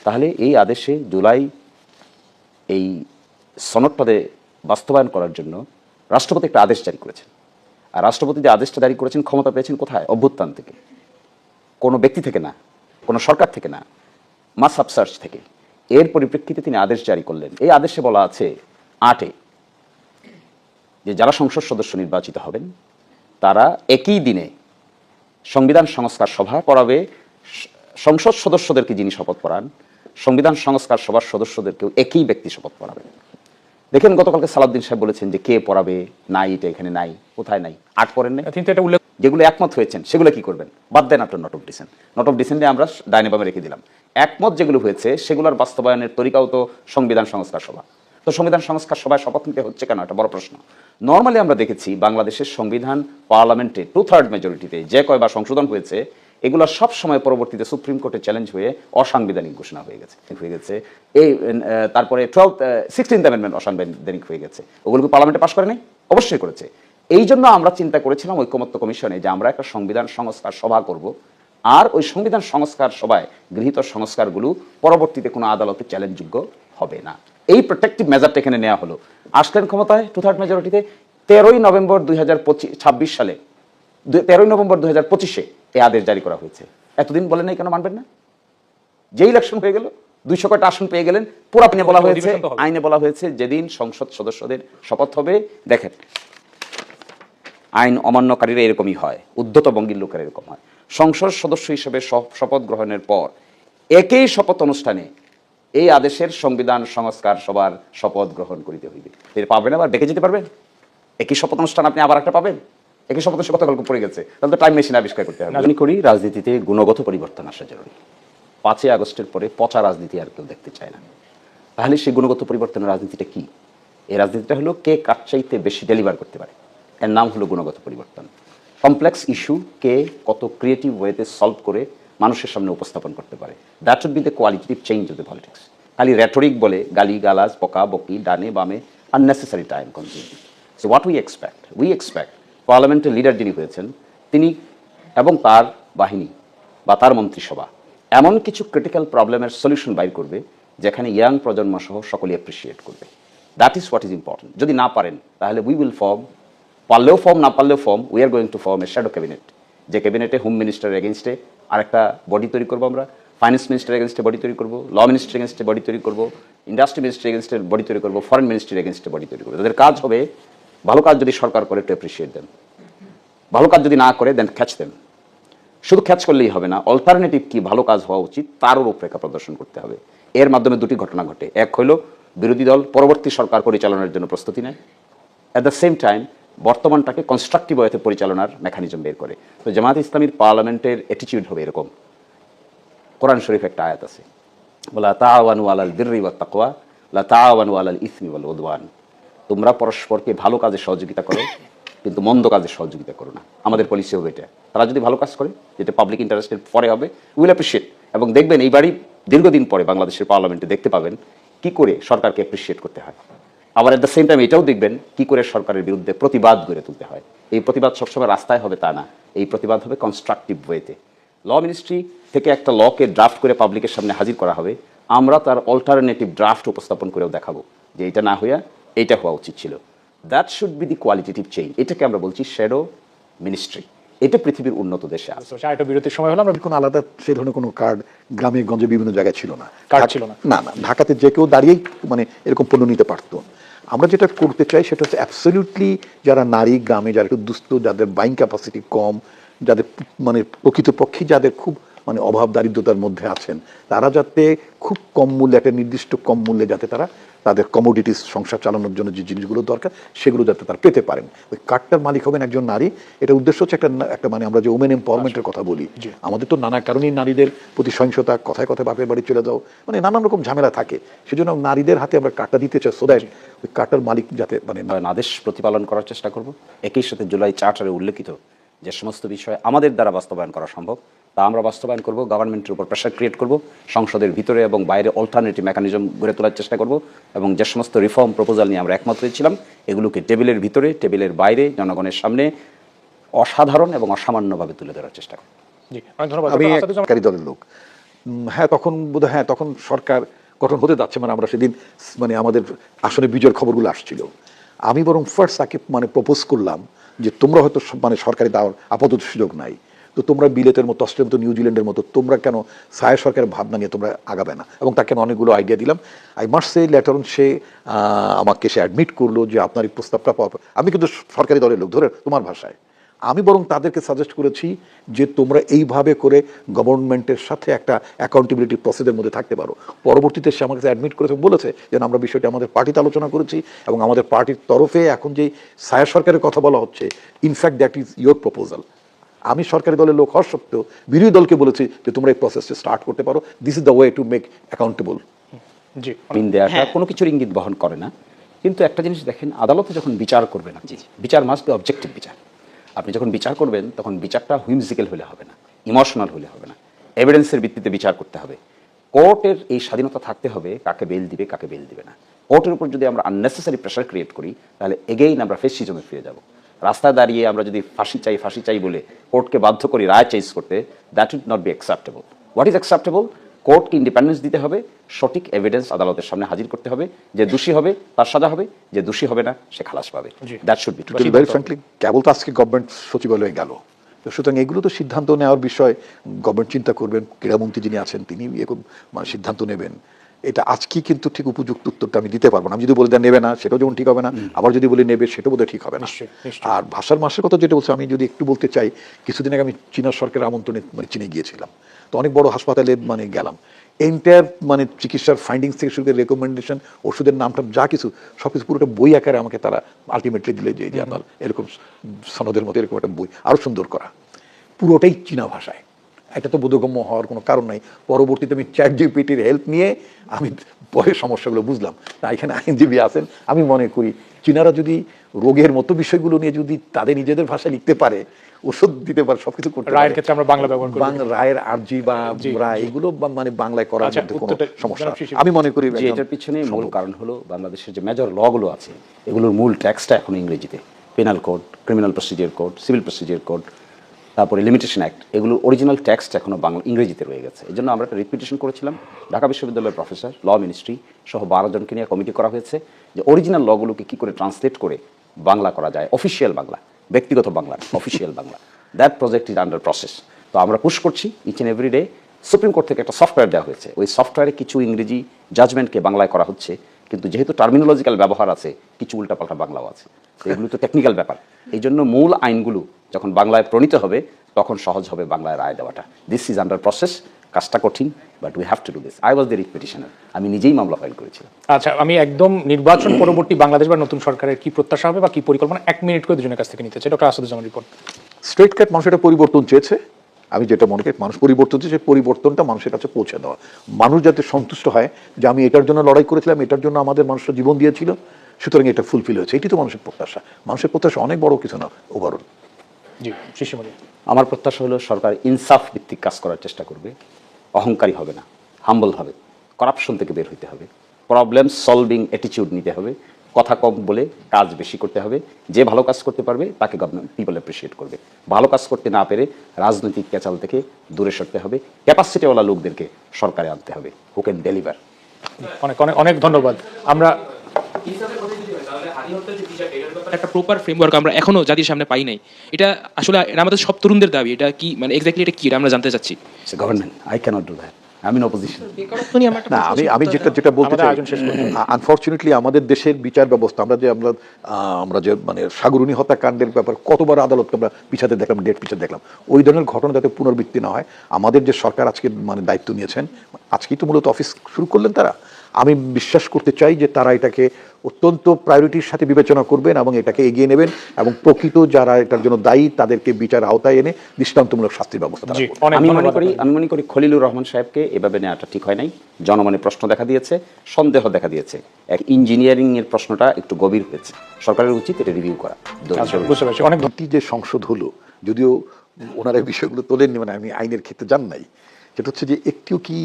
তাহলে এই আদেশে জুলাই এই সনদটাতে বাস্তবায়ন করার জন্য রাষ্ট্রপতি একটা আদেশ জারি করেছেন। আর রাষ্ট্রপতি যে আদেশটা জারি করেছেন ক্ষমতা পেয়েছেন কোথায়? অভ্যুত্থান থেকে, কোনো ব্যক্তি থেকে না, কোনো সরকার থেকে না, মাস আপসার্চ থেকে। এর পরিপ্রেক্ষিতে তিনি আদেশ জারি করলেন। এই আদেশে বলা আছে 8 যে যারা সংসদ সদস্য নির্বাচিত হবেন তারা একই দিনে সংবিধান সংস্কার সভা করাবে। সংসদ সদস্যদেরকে যিনি শপথ পড়ান, সংবিধান সংস্কার সভার সদস্যদেরকেও একই ব্যক্তি শপথ পড়াবেন। দেখেন গতকালকে সালাউদ্দিন সাহেব বলেছেন যে কে পড়াবে, নাই, এটা এখানে নাই। কোথায় নাই? 8 পড়েন নাই? যেগুলো একমত হয়েছেন সেগুলো কি করবেন? বাদ দেন আপনার note of dissent. Note of ডিসেন্টে আমরা ডাইনে বামে রেখে দিলাম। একমত যেগুলো হয়েছে সেগুলোর বাস্তবায়নের তরিকাও তো সংবিধান সংস্কার সভা। তো সংবিধান সংস্কার সভায় শপথ নিতে হচ্ছে কেন? একটা বড় প্রশ্ন। নর্মালি আমরা দেখেছি বাংলাদেশের সংবিধান পার্লামেন্টে 2/3 মেজরিটিতে যে কয়বার সংশোধন হয়েছে এগুলো সব সময় পরবর্তীতে সুপ্রিম কোর্টে চ্যালেঞ্জ হয়ে অসাংবিধানিক ঘোষণা হয়ে গেছে। এই তারপরে 16th অ্যামেন্ডমেন্ট অসাংবিধানিক হয়ে গেছে। ওগুলো কি পার্লামেন্টে পাশ করে নাই? অবশ্যই করেছে। এই জন্য আমরা চিন্তা করেছিলাম ঐকমত্য কমিশনে যে আমরা একটা সংবিধান সংস্কার সভা করব, আর ওই সংবিধান সংস্কার সভায় গৃহীত সংস্কারগুলো পরবর্তীতে কোনো আদালতে চ্যালেঞ্জযোগ্য হবে না। এই প্রোটেক্টিভ মেজারটা এখানে নেওয়া হলো। আসলেন ক্ষমতায় 2/3 মেজরিটিতে 13ই নভেম্বর 2026 সালে, 13ই নভেম্বর 2025-এ এই আদেশ জারি করা হয়েছে। এতদিন বলেন নাই কেন? মানবেন না? যে ইলেকশন হয়ে গেল 200 কয়টা আসন পেয়ে গেলেন। পুরো বলা হয়েছে, আইনে বলা হয়েছে যেদিন সংসদ সদস্যদের শপথ হবে, দেখেন আইন অমান্যকারীরা এরকমই হয়, উদ্ধত বঙ্গের লোকেরা এরকম হয়। সংসদ সদস্য হিসেবে শপথ গ্রহণের পর একই শপথ অনুষ্ঠানে এই আদেশের সংবিধান সংস্কার সবার শপথ গ্রহণ করিতে হইবে। এর পাবেন, আবার ডেকে যেতে পারবেন? একই শপথ অনুষ্ঠান আপনি আবার একটা পাবেন? একই শপথ সে কথা গল্প পড়ে গেছে, তাহলে তো টাইম মেশিন আবিষ্কার করতে হবে। আমি করি রাজনীতিতে গুণগত পরিবর্তন আসা জরুরি। 5ই আগস্টের পরে পচা রাজনীতি আর কেউ দেখতে চায় না। তাহলে সেই গুণগত পরিবর্তনের রাজনীতিটা কি? এই রাজনীতিটা হলো কে কার চাইতে বেশি ডেলিভার করতে পারে। এর নাম হলো গুণগত পরিবর্তন। কমপ্লেক্স ইস্যু কে কত ক্রিয়েটিভ ওয়েতে সলভ করে মানুষের সামনে উপস্থাপন করতে পারে। That should B the qualitative change of the politics. খালি রেটরিক বলে গালি গালাজ, বকা বকি, ডানে বামে, unnecessary time consuming. So what we expect পার্লামেন্টের লিডার যিনি হয়েছেন তিনি এবং তার বাহিনী বা তার মন্ত্রিসভা এমন কিছু ক্রিটিক্যাল প্রবলেমের সলিউশন বাইর করবে যেখানে ইয়াং প্রজন্ম সহ সকলে অ্যাপ্রিসিয়েট করবে। That is what is important. যদি না পারেন তাহলে উই উইল ফর্ম, পারলেও ফর্ম না পারলেও form, we are going to form A shadow cabinet. যে ক্যাবিনেটে হোম মিনিস্টারের এগেনস্টে আরেকটা বডি তৈরি করবো আমরা, ফাইন্যান্স মিনিস্টারের এগেনস্টে বডি তৈরি করবো, ল মিনিস্টারের এগেনস্টে বডি তৈরি করবো, ইন্ডাস্ট্রি মিনিস্টারের এগেনস্টে বডি তৈরি করবো, ফরেন মিনিস্ট্রির এগেনস্টে বডি তৈরি করবো। তাদের কাজ হবে ভালো কাজ যদি সরকার করে টু অ্যাপ্রিসিয়েট দেন, ভালো কাজ যদি না করে দেন খ্যাচ দেন। শুধু খ্যাচ করলেই হবে না, অল্টারনেটিভ কি ভালো কাজ হওয়া উচিত তারও রূপরেখা প্রদর্শন করতে হবে। এর মাধ্যমে দুটি ঘটনা ঘটে। এক হলো বিরোধী দল পরবর্তী সরকার পরিচালনার জন্য প্রস্তুতি নেয়, অ্যাট দ্য সেম টাইম বর্তমানটাকে কনস্ট্রাকটিভ ওয়েতে পরিচালনার মেকানিজম বের করে। তো জামায়াত ইসলামীর পার্লামেন্টের অ্যাটিটিউড হবে এরকম। কোরআন শরীফ একটা আয়াত আছে, ওয়ালা তাআওয়ানু আলাল বিররি ওয়াত তাকওয়া লা তাআওয়ানু আলাল ইসমি ওয়াল উদওয়ান। তোমরা পরস্পরকে ভালো কাজে সহযোগিতা করো কিন্তু মন্দ কাজে সহযোগিতা করো না। আমাদের পলিসি হবে এটা। তারা যদি ভালো কাজ করে যেটা পাবলিক ইন্টারেস্টের পরে হবে, উইল অ্যাপ্রিসিয়েট। এবং দেখবেন এইবারই দীর্ঘদিন পরে বাংলাদেশের পার্লামেন্টে দেখতে পাবেন কি করে সরকারকে অ্যাপ্রিসিয়েট করতে হয়। আবার এট দ্য সেম টাইম এটাও দেখবেন কি করে সরকারের বিরুদ্ধে প্রতিবাদ গড়ে তুলতে হয়। এই প্রতিবাদ সবসময় রাস্তায় হবে তা না, এই প্রতিবাদ হবে কনস্ট্রাকটিভ ওয়েতে। ল মিনিস্ট্রি থেকে একটা লকে ড্রাফট করে পাবলিকের সামনে হাজির করা হবে, আমরা তার অল্টারনেটিভ ড্রাফট উপস্থাপন করেও দেখাবো যে এটা না হইয়া এইটা হওয়া উচিত ছিল। That should B the qualitative change. এটাকে আমরা বলছি শ্যাডো মিনিস্ট্রি। এটা পৃথিবীর উন্নত দেশে আছে। বিরতির সময় হলো আমরা কোনো আলাদা সেই ধরনের কোনো কার্ড গ্রামে গঞ্জে বিভিন্ন জায়গায় ছিল না, কার্ড ছিল না। না না, ঢাকাতে যে কেউ দাঁড়িয়েই মানে এরকম পণ্য নিতে পারতো। আমরা যেটা করতে চাই সেটা হচ্ছে অ্যাবসলিউটলি যারা নারী, গ্রামে যারা একটু দুস্থ, যাদের বাইং ক্যাপাসিটি কম, যাদের মানে প্রকৃতপক্ষে যাদের খুব মানে অভাব দারিদ্রতার মধ্যে আছেন, তারা যাতে খুব কম মূল্যে, একটা নির্দিষ্ট কম মূল্যে যাতে তারা তাদের কমোডিটিস সংসার চালানোর জন্য যে জিনিসগুলো দরকার সেগুলো যাতে তারা পেতে পারেন। ওই কার্ডটার মালিক হবেন একজন নারী। এটা উদ্দেশ্য হচ্ছে একটা মানে আমরা যে ওমেন এম্পাওয়ারমেন্টের কথা বলি, আমাদের তো নানা কারণেই নারীদের প্রতি সহিংসতা, কথায় কথায় বাপের বাড়ি চলে যাও, মানে নানান রকম ঝামেলা থাকে। সেজন্য নারীদের হাতে আমরা কার্ডটা দিতে চাই, সো দ্যাট ওই কার্ডটার মালিক যাতে মানে আদেশ প্রতিপালন করার চেষ্টা করব। একই সাথে জুলাই চার্টারে উল্লেখিত যে সমস্ত বিষয় আমাদের দ্বারা বাস্তবায়ন করা সম্ভব তা আমরা বাস্তবায়ন করব। গভর্নমেন্টের উপর প্রেশার ক্রিয়েট করব, সংসদের ভিতরে এবং বাইরে অল্টারনেটিভ মেকানিজম গড়ে তোলার চেষ্টা করব, এবং যে সমস্ত রিফর্ম প্রপোজাল নিয়ে আমরা একমত হয়েছিলাম এগুলোকে টেবিলের ভিতরে, টেবিলের বাইরে, জনগণের সামনে অসাধারণ এবং অসামান্যভাবে তুলে ধরার চেষ্টা করব। আমি সরকারি দলের লোক, হ্যাঁ তখন বোধহয় হ্যাঁ তখন সরকার গঠন হতে যাচ্ছে, মানে আমরা সেদিন মানে আমাদের আসলে বিজয়ের খবরগুলো আসছিল। আমি বরং ফার্স্ট তাকে মানে প্রপোজ করলাম যে তোমরা হয়তো মানে সরকারি দেওয়ার আপাতত সুযোগ নাই, তো তোমরা বিলেতের মতো, অস্ট্রেলিয়ার মতো, নিউজিল্যান্ডের মতো তোমরা কেন ছায়া সরকারের ভাবনা নিয়ে তোমরা আগাবে না, এবং তাকে আমি অনেকগুলো আইডিয়া দিলাম। I must say later on সে আমাকে সে অ্যাডমিট করলো যে আপনার এই প্রস্তাবটা পাওয়া, আমি কিন্তু সরকারি দলের লোক, ধরে তোমার ভাষায় আমি বরং তাদেরকে সাজেস্ট করেছি যে তোমরা এইভাবে করে গভর্নমেন্টের সাথে একটা অ্যাকাউন্টেবিলিটি প্রসেসের মধ্যে থাকতে পারো। পরবর্তীতে সে আমাকে অ্যাডমিট করেছে, বলেছে যে আমরা বিষয়টি আমাদের পার্টিতে আলোচনা করেছি এবং আমাদের পার্টির তরফে এখন যে ছায়া সরকারের কথা বলা হচ্ছে, in fact that is your proposal. আমি সরকারি দলের লোক হওয়ার সত্ত্বেও বিরোধী দলকে বলেছি যে তোমরা এই প্রসেসটা স্টার্ট করতে পারো, this is the way to make accountable. G, pin দেওয়াটা কোনো কিছুর ইঙ্গিত বহন করে না। কিন্তু একটা জিনিস দেখেন, আদালতে যখন বিচার করবেন, বিচার মাস্ট বি অবজেক্টিভ বিচার। আপনি যখন বিচার করবেন তখন বিচারটা হুইমজিক্যাল হলে হবে না, ইমোশনাল হলে হবে না, এভিডেন্সের ভিত্তিতে বিচার করতে হবে। কোর্টের এই স্বাধীনতা থাকতে হবে কাকে বেল দিবে কাকে বেল দিবে না। কোর্টের উপর যদি আমরা আননেসেসারি প্রেশার ক্রিয়েট করি তাহলে এগেইন আমরা ফেসিজমে ফিরে যাব। রাস্তায় দাঁড়িয়ে আমরা যদি ফাঁসি চাই বলে কোর্টকে বাধ্য করি রায় চেঞ্জ করতে, that would not be acceptable. What is acceptable? কোর্টকে ইন্ডিপেন্ডেন্স দিতে হবে, সঠিক এভিডেন্স আদালতের সামনে হাজির করতে হবে, যে দোষী হবে তার সাজা হবে, যে দোষী হবে না সে খালাস পাবে। That should be true. Very frankly কেবল তো আজকে গভর্নমেন্ট সচিবালয়ে গেল, তো সুতরাং এগুলো তো সিদ্ধান্ত নেওয়ার বিষয়, গভর্নমেন্ট চিন্তা করবেন, ক্রীড়ামন্ত্রী যিনি আছেন তিনি এরকম মানে সিদ্ধান্ত নেবেন। এটা আজকে কিন্তু ঠিক উপযুক্ত উত্তরটা আমি দিতে পারবো না। আমি যদি বলি নেবে না সেটাও যেমন ঠিক হবে না, আবার যদি বলি নেবে সেটাও বোধহয় ঠিক হবে না। আর ভাষার মাসের কথা যেটা বলছি, আমি যদি একটু বলতে চাই, কিছুদিন আগে আমি চীনা সরকারের আমন্ত্রণে মানে চীনে গিয়েছিলাম, তো অনেক বড় হাসপাতালে মানে গেলাম, এন্টায়ার মানে চিকিৎসার ফাইন্ডিংস থেকে শুরু করে রেকমেন্ডেশন, ওষুধের নামটা যা কিছু সব কিছু পুরোটা বই আকারে আমাকে তারা আলটিমেটলি দিলে, যে আপনার এরকম সনদের মতো এরকম একটা বই, আরও সুন্দর করা, পুরোটাই চীনা ভাষায়। এটা তো বোধগম্য হওয়ার কোনো কারণ নাই। পরবর্তীতে আমি চ্যাট জিপিটির হেল্প নিয়ে আমি পরে সমস্যাগুলো বুঝলাম। তা এখানে আইনজীবী আছেন, আমি মনে করি চীনারা যদি রোগের মতো বিষয়গুলো নিয়ে যদি তাদের নিজেদের ভাষায় লিখতে পারে, ওষুধ দিতে পারে, সবকিছু করতে পারে, রায়ের ক্ষেত্রে আমরা বাংলা ব্যবহার করি, রায়ের আর্জি বা রায় এগুলো মানে বাংলায় করার মধ্যে কোনো সমস্যা আমি মনে করি যে এটার পিছনে মূল কারণ হলো বাংলাদেশের যে মেজর লগুলো আছে এগুলোর মূল টেক্সটটা এখন ইংরেজিতে। Penal code, criminal procedure code, civil procedure code, তারপরে লিমিটেশন অ্যাক্ট, এগুলোর অরিজিনাল টেক্সট এখনো বাংলা ইংরেজিতে রয়ে গেছে। এই জন্য আমরা একটা রিট পিটিশন করেছিলাম, ঢাকা বিশ্ববিদ্যালয়ের প্রফেসর, ল মিনিস্ট্রি সহ 12 জনকে নিয়ে কমিটি করা হয়েছে যে অরিজিনাল লগুলোকে কী করে ট্রান্সলেট করে বাংলা করা যায়, অফিসিয়াল বাংলা, ব্যক্তিগত Bangla, official Bangla. That project is under process. তো আমরা পুশ করছি each and every day. Supreme court থেকে একটা সফটওয়্যার দেওয়া হয়েছে, ওই সফটওয়্যারে কিছু ইংরেজি জাজমেন্টকে বাংলায় করা হচ্ছে, কিন্তু যেহেতু টার্মিনোলজিক্যাল ব্যবহার আছে কিছু উল্টাপাল্টা বাংলাও আছে, এগুলো তো টেকনিক্যাল ব্যাপার। এই জন্য মূল আইনগুলো যখন বাংলায় প্রণীত হবে তখন সহজ হবে বাংলায় রায় দেওয়াটা। This is under process. কাজটা কঠিন, but we have to do this. I was the writ petitioner, আমি নিজেই মামলা ফাইল করেছিলাম। আচ্ছা, আমি একদম নির্বাচন পরবর্তী বাংলাদেশ বা নতুন সরকারের কি প্রত্যাশা হবে বা কি পরিকল্পনা 1 মিনিট করে দুজনের কাছ থেকে নিতে চাই। Doctor Asaduzzaman report. স্ট্রেট কাট মানুষ এটা পরিবর্তন চেয়েছে, আমি যেটা মনে করি মানুষ পরিবর্তন চেয়েছে, পরিবর্তনটা মানুষের কাছে পৌঁছে দেওয়া, মানুষ যাতে সন্তুষ্ট হয় যে আমি এটার জন্য লড়াই করেছিলাম, এটার জন্য আমাদের মানুষরা জীবন দিয়েছিল, সুতরাং এটা ফুলফিল হয়েছে। এটি তো মানুষের প্রত্যাশা। মানুষের প্রত্যাশা অনেক বড় কিছু না ওভারঅল। জি, শিশিরমণি। আমার প্রত্যাশা হলো সরকার ইনসাফ ভিত্তিক কাজ করার চেষ্টা করবে, অহংকারী হবে না, হাম্বল হবে, করাপশন থেকে বের হইতে হবে, প্রবলেম সলভিং অ্যাটিটিউড নিতে হবে, কথা কম বলে কাজ বেশি করতে হবে। যে ভালো কাজ করতে পারবে তাকে গভর্নমেন্ট পিপল অ্যাপ্রিসিয়েট করবে। ভালো কাজ করতে না পেরে রাজনৈতিক ক্যাচাল থেকে দূরে সরতে হবে, ক্যাপাসিটিওয়ালা লোকদেরকে সরকারে আনতে হবে, হু ক্যান ডেলিভার। অনেক অনেক অনেক ধন্যবাদ। আমরা একটা প্রপার ফ্রেমওয়ার্ক আমরা এখনো জাতির সামনে পাই নাই। এটা আসলে আমাদের সব তরুণদের দাবি। এটা কি মানে এক্স্যাক্টলি এটা কি আমরা জানতে চাচ্ছি। Government I can't do that, I am in opposition. না, আমি যেটা বলতে চাই, আনফরচুনেটলি আমাদের দেশের বিচার ব্যবস্থা, আমরা যে মানে সাগরুনি হত্যাকাণ্ডের ব্যাপার কতবার আদালতকে আমরা পিছাতে দেখলাম, ডেট পিছাতে দেখলাম, ওই ধরনের ঘটনা যাতে পুনরাবৃত্তি না হয়, আমাদের যে সরকার আজকে মানে দায়িত্ব নিয়েছেন, আজকেই তো মূলত অফিস শুরু করলেন তারা, আমি বিশ্বাস করতে চাই যে তারা এটাকে অত্যন্ত প্রায়োরিটির সাথে বিবেচনা করবেন এবং এটাকে এগিয়ে নেবেন এবং প্রকৃত যারা এটার জন্য দায়ী তাদেরকে বিচার আওতায় এনে দৃষ্টান্তমূলক শাস্তির ব্যবস্থা করবেন। আমি মনে করি খলিলুর রহমান সাহেবকে এভাবে নেওয়াটা ঠিক হয় নাই। জনমনে প্রশ্ন দেখা দিয়েছে, সন্দেহ দেখা দিয়েছে, এক ইঞ্জিনিয়ারিং এর প্রশ্নটা একটু গভীর হয়েছে, সরকারের উচিত এটা রিভিউ করা। বুঝতে পারছি। অনেক যে সংসদ হলো, যদিও ওনারা বিষয়গুলো তোলেননি, মানে আমি আইনের ক্ষেত্রে জান নাই, সেটা হচ্ছে যে একটিও কি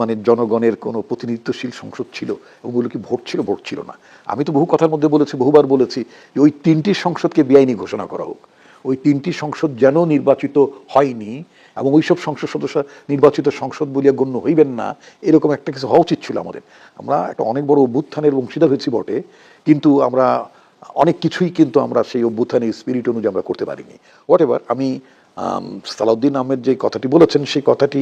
মানে জনগণের কোনো প্রতিনিধিত্বশীল সংসদ ছিল, ওগুলো কি ভোট ছিল না। আমি তো বহু কথার মধ্যে বলেছি, বহুবার বলেছি যে ওই 3টি সংসদকে বেআইনি ঘোষণা করা হোক, ওই 3টি সংসদ যেন নির্বাচিত হয়নি এবং ওইসব সংসদ সদস্য নির্বাচিত সংসদ বলিয়া গণ্য হইবেন না, এরকম একটা কিছু হওয়া উচিত ছিল আমাদের। আমরা একটা অনেক বড় অভ্যুত্থানের অংশীদার হয়েছি বটে, কিন্তু আমরা অনেক কিছুই কিন্তু আমরা সেই অভ্যুত্থানের স্পিরিট অনুযায়ী আমরা করতে পারিনি। হোয়াট এভার, আমি সালাউদ্দিন আহমেদ যে কথাটি বলেছেন সেই কথাটি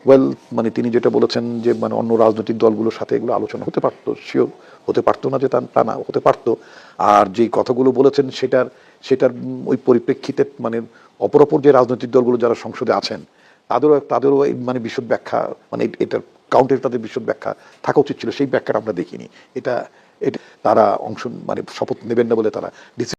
ওয়েল, মানে তিনি যেটা বলেছেন যে মানে অন্য রাজনৈতিক দলগুলোর সাথে এগুলো আলোচনা হতে পারতো, সেও হতে পারতো না যে তা না হতে পারতো। আর যেই কথাগুলো বলেছেন সেটার ওই পরিপ্রেক্ষিতে মানে অপর যে রাজনৈতিক দলগুলো যারা সংসদে আছেন তাদেরও এই মানে বিশদ ব্যাখ্যা, মানে এটার কাউন্টারে তাদের বিশদ ব্যাখ্যা থাকা উচিত ছিল, সেই ব্যাখ্যাটা আমরা দেখিনি। এটা তারা অংশ মানে শপথ নেবেন না বলে তারা